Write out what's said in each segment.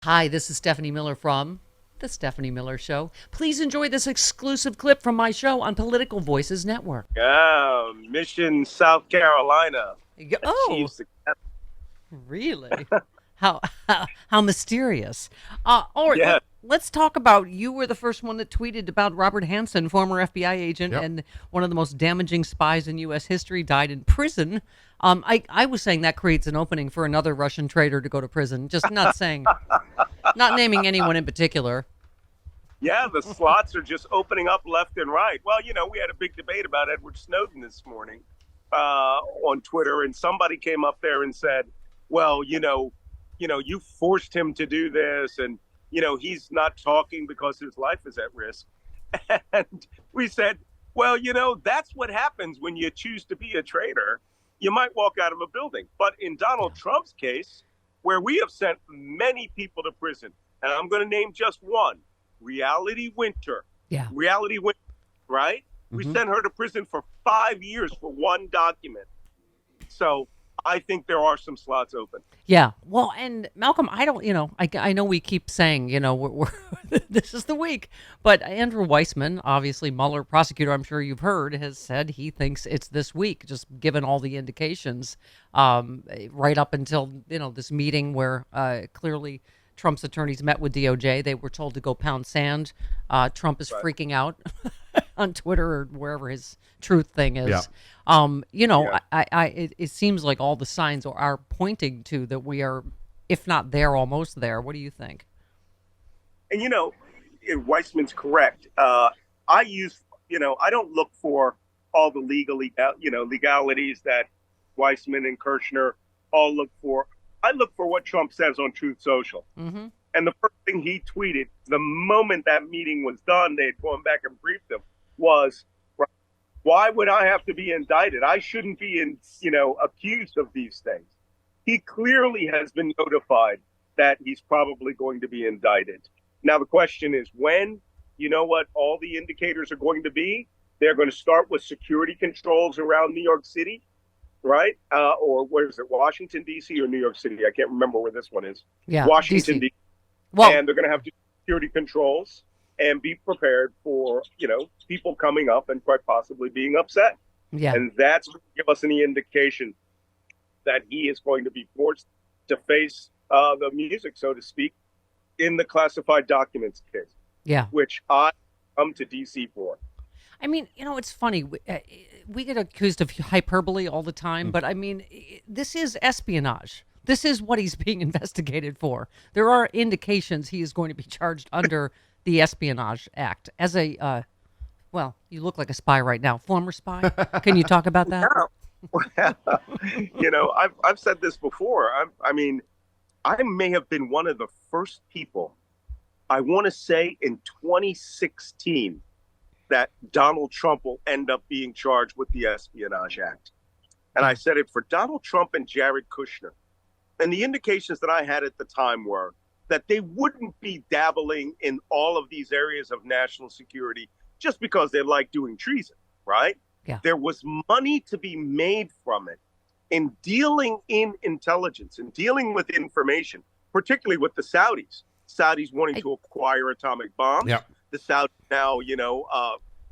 Hi, this is Stephanie Miller from The Stephanie Miller Show. Please enjoy this exclusive clip from my show on Political Voices Network. Mission, South Carolina Oh, achieves success. really? How how mysterious. All right, Yeah, let's talk about you were the first one that tweeted about Robert Hansen, former FBI agent Yep. and one of the most damaging spies in U.S. history, died in prison. I was saying that creates an opening for another Russian traitor to go to prison. Just not saying, not naming anyone in particular. yeah, the slots are just opening up left and right. Well, we had a big debate about Edward Snowden this morning on Twitter, and somebody came up there and said, "Well, you forced him to do this, and he's not talking because his life is at risk." And we said, "Well, that's what happens when you choose to be a traitor. You might walk out of a building. But in Donald Trump's case, where we have sent many people to prison, and I'm going to name just one, Reality Winter. Yeah. Reality Winter, right? We sent her to prison for 5 years for one document. So I think there are some slots open. Yeah. Well, and Malcolm, I don't, I know we keep saying, we're this is the week, but Andrew Weissman, obviously Mueller prosecutor, I'm sure you've heard, has said he thinks it's this week, just given all the indications, right up until, this meeting where clearly Trump's attorneys met with DOJ. They were told to go pound sand. Trump is freaking out on Twitter or wherever his truth thing is. Yeah. Yeah. It seems like all the signs are pointing to that we are, if not there, almost there. What do you think? And Weissman's correct. I don't look for all the legalities that Weissman and Kirschner all look for. I look for what Trump says on Truth Social. Mm-hmm. And the first thing he tweeted the moment that meeting was done, they had gone back and briefed him, was, why would I have to be indicted? I shouldn't be accused of these things. He clearly has been notified that he's probably going to be indicted. Now, the question is when. You know what all the indicators are going to be? They're going to start with security controls around New York City, right? Or where is it, Washington, D.C. or New York City? I can't remember where this one is. Yeah, Washington, DC. D.C. Well, And they're going to have to do security controls and be prepared for, people coming up and quite possibly being upset. yeah, And that's going to give us any indication that he is going to be forced to face the music, so to speak, in the classified documents case, yeah. which I come to D.C. for. I mean, it's funny. We get accused of hyperbole all the time, but I mean, this is espionage. This is what he's being investigated for. There are indications he is going to be charged under the Espionage Act as a, well, you look like a spy right now. Former spy. Can you talk about that? I've said this before. I may have been one of the first people, I want to say in 2016, that Donald Trump will end up being charged with the Espionage Act. And I said it for Donald Trump and Jared Kushner. And the indications that I had at the time were that they wouldn't be dabbling in all of these areas of national security just because they like doing treason, right? Yeah. There was money to be made from it in dealing in intelligence and dealing with information, particularly with the Saudis. Saudis wanting to acquire atomic bombs. Yeah. The Saudis now,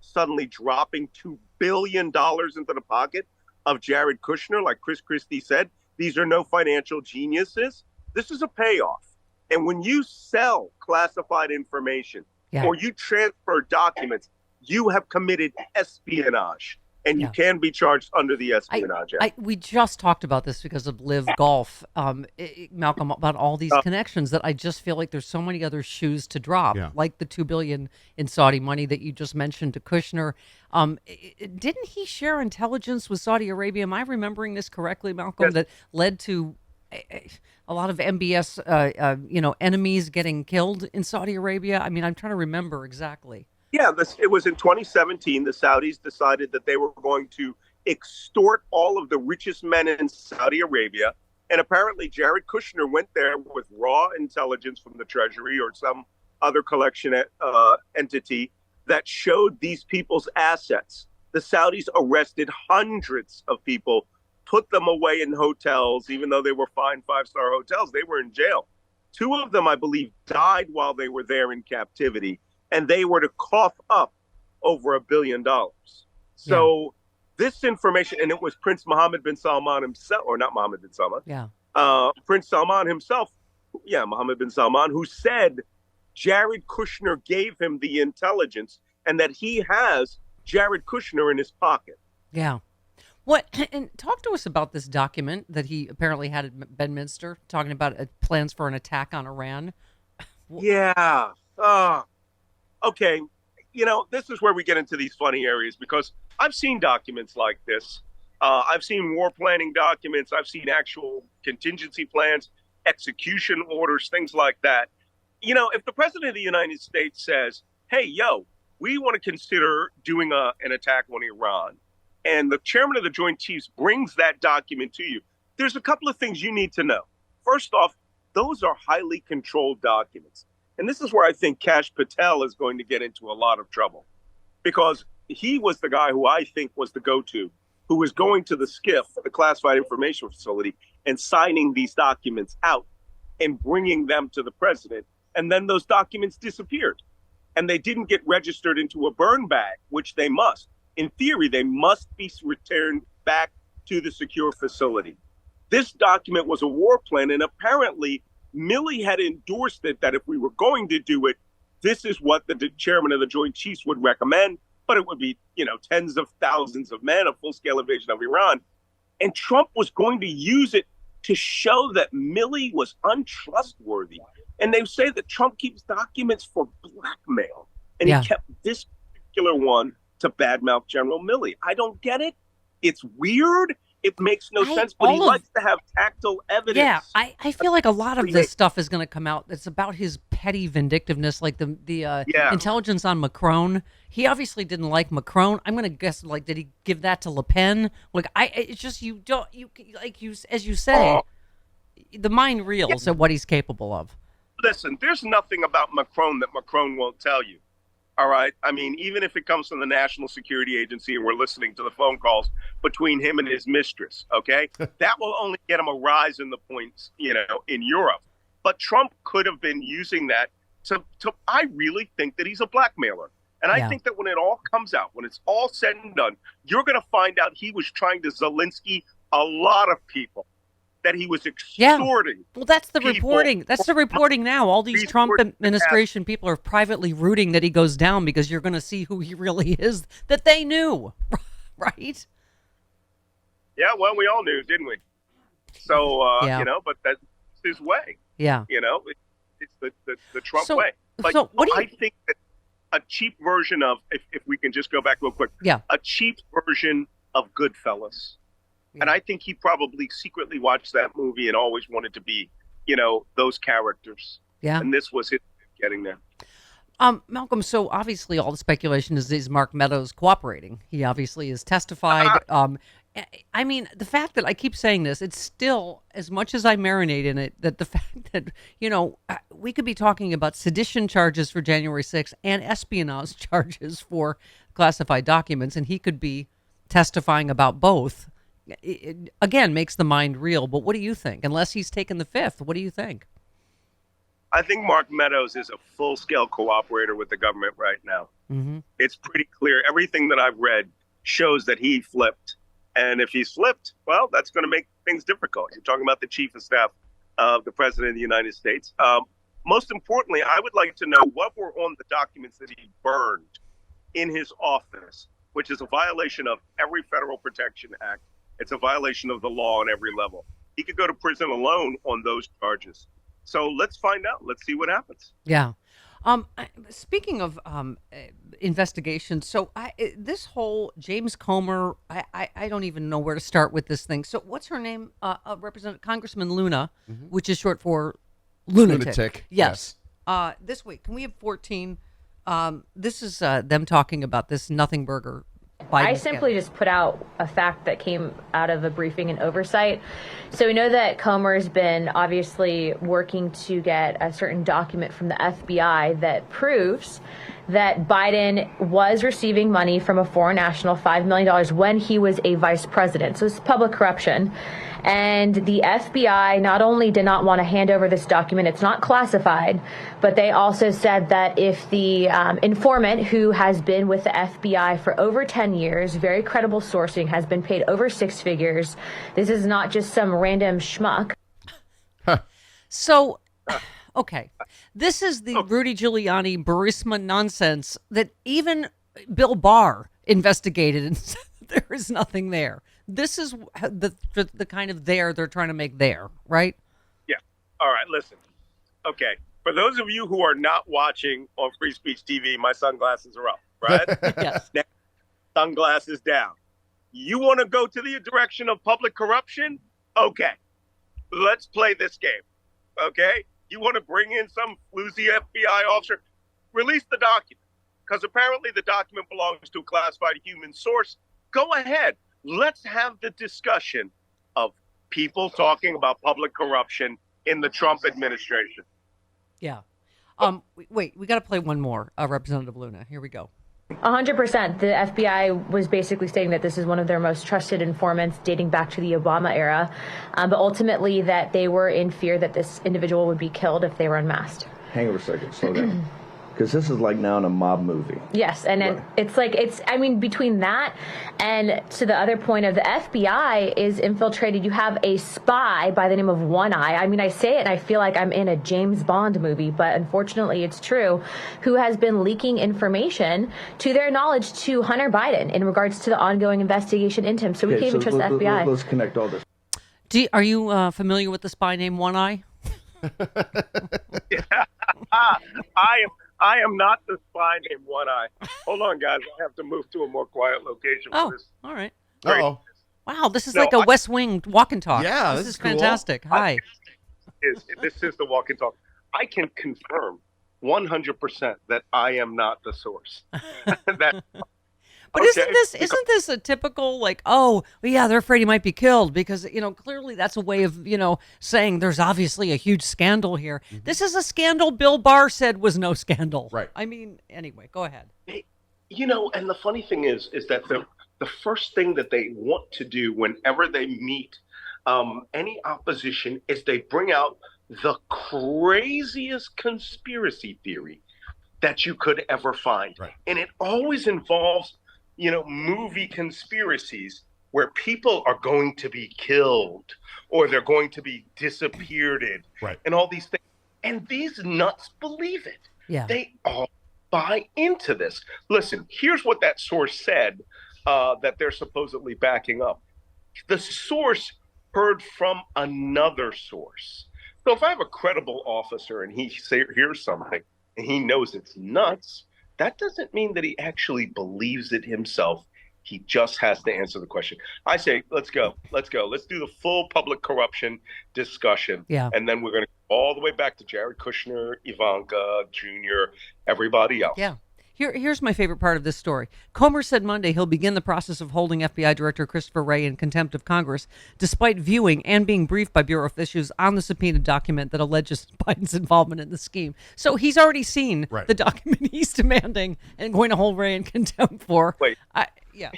suddenly dropping $2 billion into the pocket of Jared Kushner. Like Chris Christie said, these are no financial geniuses. This is a payoff. And when you sell classified information or you transfer documents, you have committed espionage. And you can be charged under the Espionage Act. We just talked about this because of Live Golf, Malcolm, about all these connections that I just feel like there's so many other shoes to drop, like the $2 billion in Saudi money that you just mentioned to Kushner. Didn't he share intelligence with Saudi Arabia? Am I remembering this correctly, Malcolm? Yes. That led to a lot of MBS, enemies getting killed in Saudi Arabia. I mean, I'm trying to remember exactly. Yeah, it was in 2017. The Saudis decided that they were going to extort all of the richest men in Saudi Arabia. And apparently Jared Kushner went there with raw intelligence from the Treasury or some other collection entity that showed these people's assets. The Saudis arrested hundreds of people, put them away in hotels, even though they were fine 5-star hotels. They were in jail. Two of them, I believe, died while they were there in captivity, and they were to cough up over $1 billion. So this information, and it was Prince Mohammed bin Salman himself, or not Mohammed bin Salman, Prince Salman himself, Mohammed bin Salman, who said Jared Kushner gave him the intelligence and that he has Jared Kushner in his pocket. Yeah. What? And talk to us about this document that he apparently had at Bedminster, talking about plans for an attack on Iran. Yeah. Okay. This is where we get into these funny areas, because I've seen documents like this. I've seen war planning documents. I've seen actual contingency plans, execution orders, things like that. If the president of the United States says, hey, we want to consider doing an attack on Iran, and the chairman of the Joint Chiefs brings that document to you, there's a couple of things you need to know. First off, those are highly controlled documents. And this is where I think Kash Patel is going to get into a lot of trouble, because he was the guy who I think was the go-to, who was going to the SCIF, the Classified Information Facility, and signing these documents out and bringing them to the president. And then those documents disappeared, and they didn't get registered into a burn bag, which they must. In theory, they must be returned back to the secure facility. This document was a war plan, and apparently Milley had endorsed it, that if we were going to do it, this is what the chairman of the Joint Chiefs would recommend, but it would be, tens of thousands of men, a full-scale invasion of Iran. And Trump was going to use it to show that Milley was untrustworthy. And they say that Trump keeps documents for blackmail, and he kept this particular one to badmouth General Milley. I don't get it. It's weird. It makes no sense, but he likes to have tactile evidence. Yeah, I feel like a lot of this stuff is going to come out. It's about his petty vindictiveness, like the intelligence on Macron. He obviously didn't like Macron. I'm going to guess, did he give that to Le Pen? It's just as you say, the mind reels at what he's capable of. Listen, there's nothing about Macron that Macron won't tell you. All right. I mean, even if it comes from the National Security Agency and we're listening to the phone calls between him and his mistress, okay, that will only get him a rise in the points, in Europe. But Trump could have been using that to I really think that he's a blackmailer. And I think that when it all comes out, when it's all said and done, you're going to find out he was trying to Zelensky a lot of people, that he was extorting. Well, that's the reporting. That's the reporting now. All these Trump administration people are privately rooting that he goes down, because you're going to see who he really is, that they knew, right? Yeah, well, we all knew, didn't we? So, but that's his way. Yeah. It's the Trump way. But I think that a cheap version of, if we can just go back real quick, a cheap version of Goodfellas. Yeah. And I think he probably secretly watched that movie and always wanted to be, those characters. Yeah. And this was his getting there. Malcolm, so obviously all the speculation is Mark Meadows cooperating. He obviously has testified. I mean, the fact that I keep saying this, it's still, as much as I marinate in it, that the fact that, we could be talking about sedition charges for January 6th and espionage charges for classified documents, and he could be testifying about both. It, again, makes the mind reel. But what do you think? Unless he's taken the fifth, what do you think? I think Mark Meadows is a full-scale cooperator with the government right now. Mm-hmm. It's pretty clear. Everything that I've read shows that he flipped. And if he's flipped, well, that's going to make things difficult. You're talking about the chief of staff of the president of the United States. Most importantly, I would like to know what were on the documents that he burned in his office, which is a violation of every Federal Protection Act. It's a violation of the law on every level. He could go to prison alone on those charges. So let's find out. Let's see what happens. Yeah. Speaking of investigations, so this whole James Comer, I don't even know where to start with this thing. So what's her name? Representative Congressman Luna, which is short for lunatic. Yes. This week, can we have 14? This is them talking about this nothing burger. I simply just put out a fact that came out of a briefing and oversight. So we know that Comer's been obviously working to get a certain document from the FBI that proves that Biden was receiving money from a foreign national, $5 million, when he was a vice president. So it's public corruption. And the FBI not only did not want to hand over this document, it's not classified, but they also said that if the informant, who has been with the FBI for over 10 years, very credible sourcing, has been paid over 6 figures, this is not just some random schmuck. So, okay, this is the Rudy Giuliani Burisma nonsense that even Bill Barr investigated and said there is nothing there. This is the kind of there they're trying to make there, right? Yeah. All right, listen. Okay, for those of you who are not watching on Free Speech TV, my sunglasses are up, right? Yes. Now, sunglasses down. You want to go to the direction of public corruption? Okay, let's play this game. Okay, you want to bring in some floozy FBI officer? Release the document, because apparently the document belongs to a classified human source. Go ahead. Let's have the discussion of people talking about public corruption in the Trump administration. Yeah. Wait, we got to play one more, Representative Luna. Here we go. 100%. The FBI was basically stating that this is one of their most trusted informants dating back to the Obama era, but ultimately that they were in fear that this individual would be killed if they were unmasked. Hang on a second, slow down. Because this is like now in a mob movie. Yes, and then between that and to the other point of the FBI is infiltrated, you have a spy by the name of One Eye. I mean, I say it and I feel like I'm in a James Bond movie, but unfortunately it's true, who has been leaking information to their knowledge to Hunter Biden in regards to the ongoing investigation into him. So we can't even trust the FBI. Let's connect all this. Are you familiar with the spy named One Eye? Yeah. I am not the spy named One Eye. Hold on, guys. I have to move to a more quiet location for this. All right. Uh-oh. Wow, this is like a West Wing walk and talk. Yeah, this this is is cool. fantastic. Hi. This is the walk and talk. I can confirm 100% that I am not the source. But isn't this a typical like, oh, well, yeah, they're afraid he might be killed because, clearly that's a way of, saying there's obviously a huge scandal here. Mm-hmm. This is a scandal Bill Barr said was no scandal. Right. I mean, anyway, go ahead. And the funny thing is that the first thing that they want to do whenever they meet any opposition is they bring out the craziest conspiracy theory that you could ever find. Right. And it always involves movie conspiracies where people are going to be killed or they're going to be disappeared right. and all these things. And these nuts believe it. Yeah. They all buy into this. Listen, here's what that source said that they're supposedly backing up. The source heard from another source. So if I have a credible officer and he hears something and he knows it's nuts, that doesn't mean that he actually believes it himself. He just has to answer the question. I say, let's go. Let's do the full public corruption discussion. Yeah. And then we're going to go all the way back to Jared Kushner, Ivanka, Jr., everybody else. Yeah. Here's my favorite part of this story. Comer said Monday he'll begin the process of holding FBI Director Christopher Wray in contempt of Congress, despite viewing and being briefed by Bureau officials on the subpoenaed document that alleges Biden's involvement in the scheme. So he's already seen the document he's demanding and going to hold Wray in contempt for. Wait. Yeah.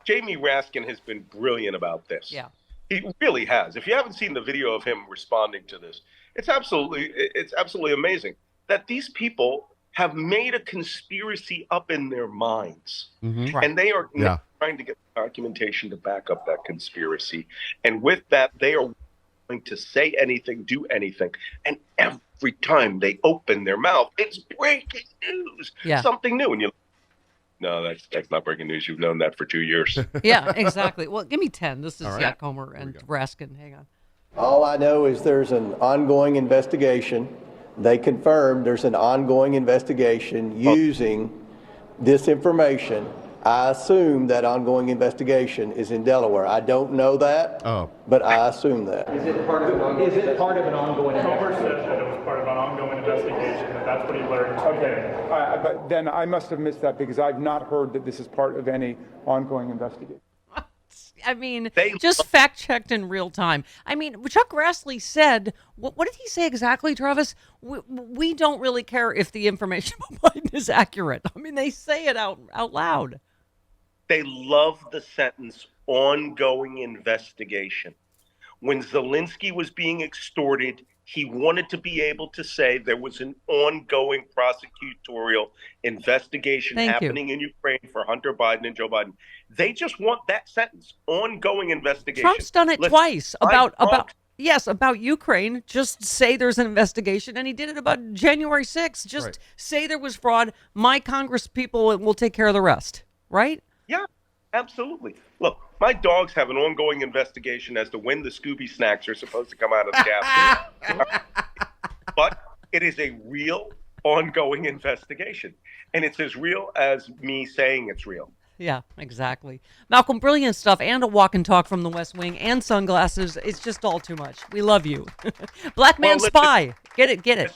Jamie Raskin has been brilliant about this. Yeah. He really has. If you haven't seen the video of him responding to this, it's absolutely amazing that these people have made a conspiracy up in their minds. Mm-hmm. And they are trying to get documentation to back up that conspiracy. And with that, they are willing to say anything, do anything. And every time they open their mouth, it's breaking news, something new. And you're like, no, that's not breaking news. You've known that for 2 years. Yeah, exactly. Well, give me 10. This is right. Comer and Raskin. Hang on. All I know is there's an ongoing investigation. They confirmed there's an ongoing investigation using this information. I assume that ongoing investigation is in Delaware. I don't know that, but I assume that. Is it part of an ongoing investigation? Comer said that it was part of an ongoing investigation, and that's what he learned. Okay, but then I must have missed that because I've not heard that this is part of any ongoing investigation. I mean, just fact-checked in real time. I mean, Chuck Grassley said, what did he say exactly, Travis? We don't really care if the information about Biden is accurate. I mean, they say it out loud. They love the sentence, ongoing investigation. When Zelensky was being extorted, he wanted to be able to say there was an ongoing prosecutorial investigation happening in Ukraine for Hunter Biden and Joe Biden. They just want that sentence, ongoing investigation. Trump's done it twice about Ukraine. Just say there's an investigation, and he did it about January 6th. Just say there was fraud. My Congress people will take care of the rest, right? Yeah, absolutely. Look, my dogs have an ongoing investigation as to when the Scooby snacks are supposed to come out of the cabinet. But it is a real, ongoing investigation. And it's as real as me saying it's real. Yeah, exactly. Malcolm, brilliant stuff, and a walk and talk from the West Wing, and sunglasses. It's just all too much. We love you. Black man spy. Get it.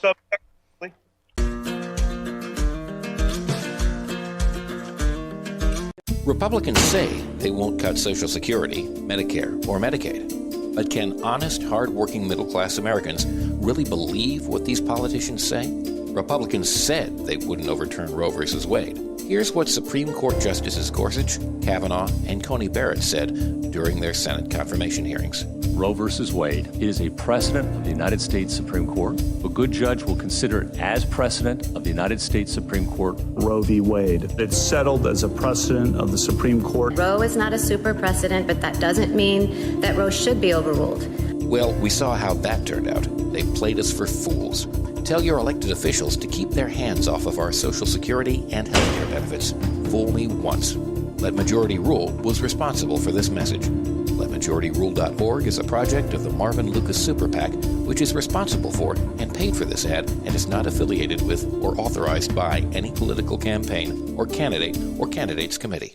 Republicans say they won't cut Social Security, Medicare, or Medicaid. But can honest, hard-working middle-class Americans really believe what these politicians say? Republicans said they wouldn't overturn Roe v. Wade. Here's what Supreme Court Justices Gorsuch, Kavanaugh, and Coney Barrett said during their Senate confirmation hearings. Roe v. Wade, it is a precedent of the United States Supreme Court. A good judge will consider it as precedent of the United States Supreme Court. Roe v. Wade. It's settled as a precedent of the Supreme Court. Roe is not a super precedent, but that doesn't mean that Roe should be overruled. Well, we saw how that turned out. They played us for fools. Tell your elected officials to keep their hands off of our Social Security and health care benefits. Fool me once. Let Majority Rule was responsible for this message. LetMajorityRule.org is a project of the Marvin Lucas Super PAC, which is responsible for and paid for this ad and is not affiliated with or authorized by any political campaign or candidate or candidates committee.